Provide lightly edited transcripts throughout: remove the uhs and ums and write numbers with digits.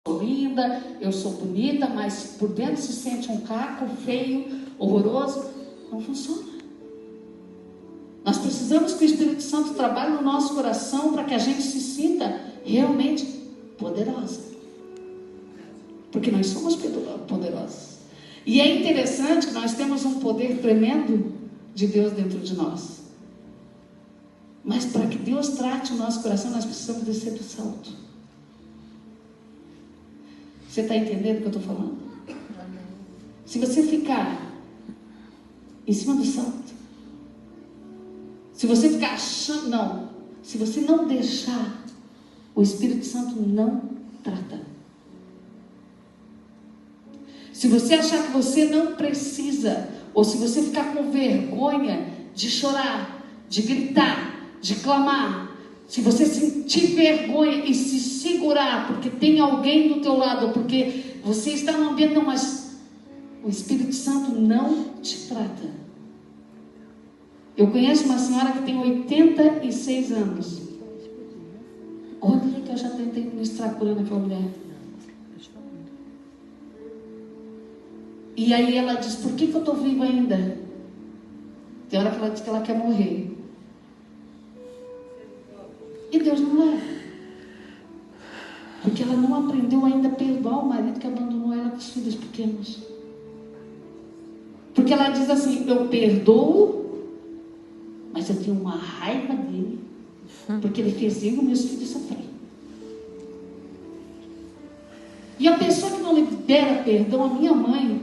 linda, eu sou bonita, mas por dentro se sente um caco feio, horroroso. Não funciona. Nós precisamos que o Espírito Santo trabalhe no nosso coração para que a gente se sinta realmente poderosa. Porque nós somos poderosos. E é interessante que nós temos um poder tremendo de Deus dentro de nós. Mas para que Deus trate o nosso coração, nós precisamos descer do salto. Você está entendendo o que eu estou falando? Se você ficar em cima do salto, se você ficar achando, não, se você não deixar, o Espírito Santo não trata. Se você achar que você não precisa, ou se você ficar com vergonha de chorar, de gritar, de clamar, se você sentir vergonha e se segurar, porque tem alguém do teu lado, ou porque você está num ambiente, não, mas o Espírito Santo não te trata. Eu conheço uma senhora que tem 86 anos. Olha que eu já tentei ministrar curando aquela mulher. E aí ela diz, por que eu estou viva ainda? Tem hora que ela diz que ela quer morrer. E Deus não leva. Porque ela não aprendeu ainda a perdoar o marido que abandonou ela com os filhos pequenos. Porque ela diz assim, eu perdoo, mas eu tenho uma raiva dele, porque ele fez eu e meus filhos sofrer. E a pessoa que não libera perdão, a minha mãe,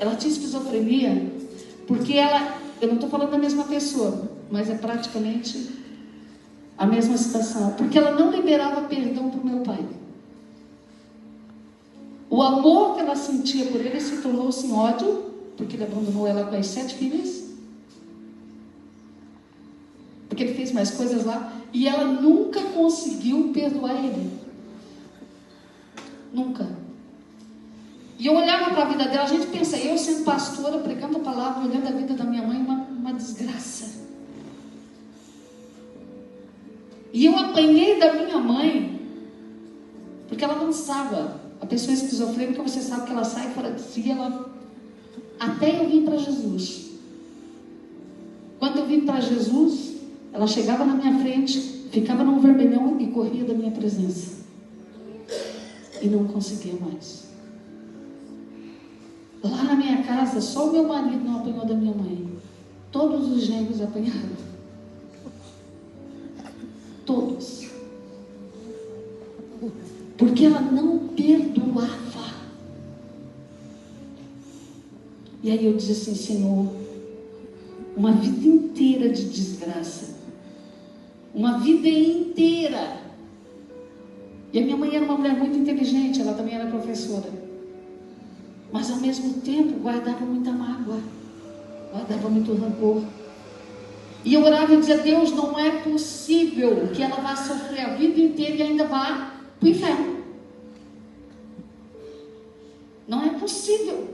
ela tinha esquizofrenia, porque ela, eu não estou falando da mesma pessoa, mas é praticamente a mesma situação, porque ela não liberava perdão para o meu pai. O amor que ela sentia por ele se tornou-se em ódio, porque ele abandonou ela com as 7 filhas, porque ele fez mais coisas lá, e ela nunca conseguiu perdoar ele. Nunca. E eu olhava para a vida dela, a gente pensa, eu sendo pastora, pregando a palavra, olhando a vida da minha mãe, uma desgraça. E eu apanhei da minha mãe, porque ela lançava. A pessoa esquizofrênica, você sabe que ela sai fora de si, até eu vim para Jesus. Quando eu vim para Jesus, ela chegava na minha frente, ficava num vermelhão e corria da minha presença. E não conseguia mais. Lá na minha casa, só o meu marido não apanhou da minha mãe. Todos os gêmeos apanharam. Todos. Porque ela não perdoava. E aí eu disse assim, Senhor, uma vida inteira de desgraça. Uma vida inteira. E a minha mãe era uma mulher muito inteligente, ela também era professora. Mas ao mesmo tempo guardava muita mágoa. Guardava muito rancor. E eu orava e dizia, Deus, não é possível que ela vá sofrer a vida inteira e ainda vá para o inferno. Não é possível.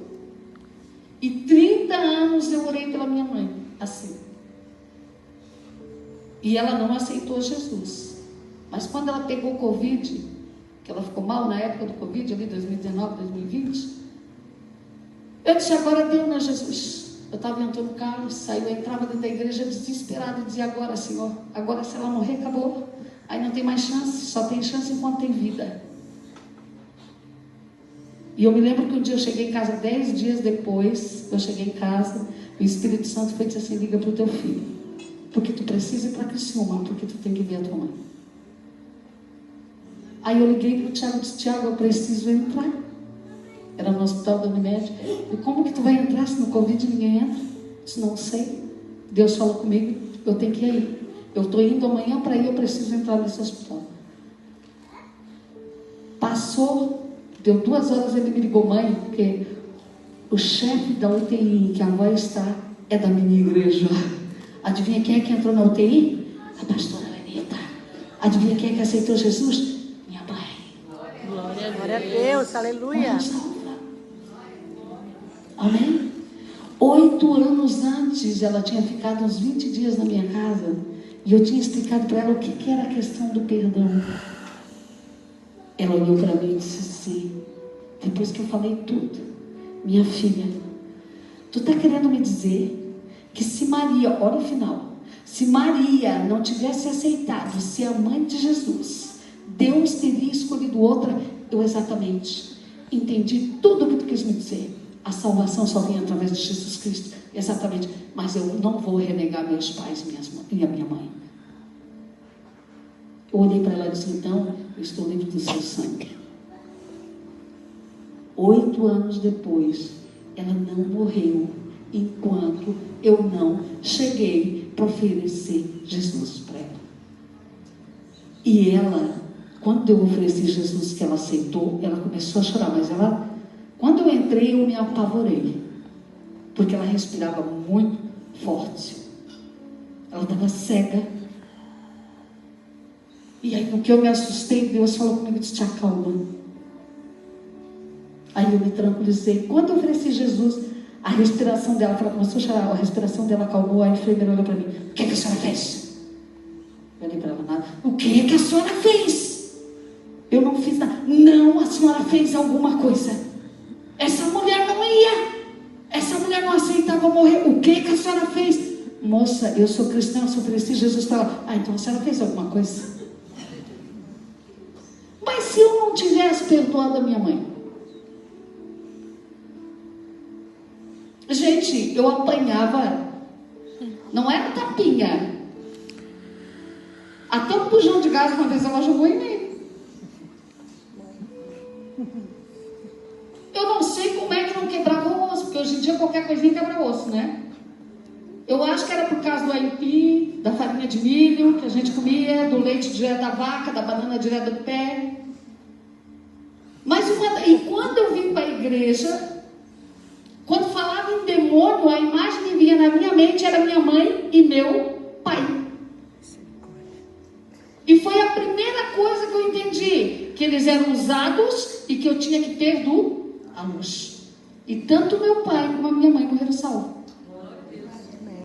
E 30 anos eu orei pela minha mãe, assim. E ela não aceitou Jesus. Mas quando ela pegou o Covid, que ela ficou mal na época do Covid, ali 2019, 2020, eu disse, agora deu, né, Jesus? Eu estava entrando no carro, saiu, eu entrava dentro da igreja desesperada e dizia, agora, Senhor, agora se ela morrer, acabou. Aí não tem mais chance, só tem chance enquanto tem vida. E eu me lembro que um dia eu cheguei em casa, 10 dias depois, eu cheguei em casa, o Espírito Santo foi dizer assim, liga para o teu filho, porque tu precisa ir para Criciúma, porque tu tem que ver a tua mãe. Aí eu liguei para o Tiago e disse, Tiago, eu preciso entrar. Era no hospital da Unimed. E como que tu vai entrar se no Covid ninguém entra? Eu disse, não sei. Deus falou comigo, eu tenho que ir. Eu estou indo amanhã para ir, eu preciso entrar nesse hospital. Passou, deu 2 horas, ele me ligou, mãe, porque o chefe da UTI que a avó está é da minha igreja. Adivinha quem é que entrou na UTI? A pastora Lenita. Adivinha quem é que aceitou Jesus? Minha mãe. Glória a Deus, aleluia. Amém? 8 anos antes, ela tinha ficado uns 20 dias na minha casa. E eu tinha explicado para ela o que era a questão do perdão. Ela olhou para mim e disse assim, depois que eu falei tudo: minha filha, tu está querendo me dizer que se Maria, olha o final, se Maria não tivesse aceitado ser a mãe de Jesus, Deus teria escolhido outra? Eu exatamente entendi tudo o que tu quis me dizer. A salvação só vem através de Jesus Cristo. Exatamente. Mas eu não vou renegar meus pais e a minha mãe. Eu olhei para ela e disse, então, eu estou livre do seu sangue. 8 anos depois, ela não morreu enquanto eu não cheguei para oferecer Jesus para ela. E ela, quando eu ofereci Jesus, que ela aceitou, ela começou a chorar, mas quando eu entrei, eu me apavorei, porque ela respirava muito forte, ela estava cega. E aí, no que eu me assustei, Deus falou comigo e disse, te acalma. Aí eu me tranquilizei. Quando eu ofereci Jesus, a respiração dela, ela começou a chorar, a respiração dela acalmou. A enfermeira olhou para mim, o que é que a senhora fez? Eu olhei para ela, nada. O que é que a senhora fez? Eu não fiz nada. Não, a senhora fez alguma coisa. Essa mulher não ia. Essa mulher não aceitava morrer. O que é que a senhora fez? Moça, eu sou cristã, eu ofereci Jesus para ela. Ah, então a senhora fez alguma coisa? Mas se eu não tivesse perdoado a minha mãe? Gente, eu apanhava, não era tapinha. Até um bujão de gás uma vez ela jogou em mim. Eu não sei como é que não quebrava o osso, porque hoje em dia qualquer coisinha quebra o osso, né? Eu acho que era por causa do aipim, da farinha de milho que a gente comia, do leite direto da vaca, da banana direto do pé. E quando eu vim para a igreja, quando falava em demônio, a imagem que vinha na minha mente era minha mãe e meu pai. E foi a primeira coisa que eu entendi, que eles eram usados e que eu tinha que perdoá-los. E tanto meu pai como a minha mãe morreram salvos.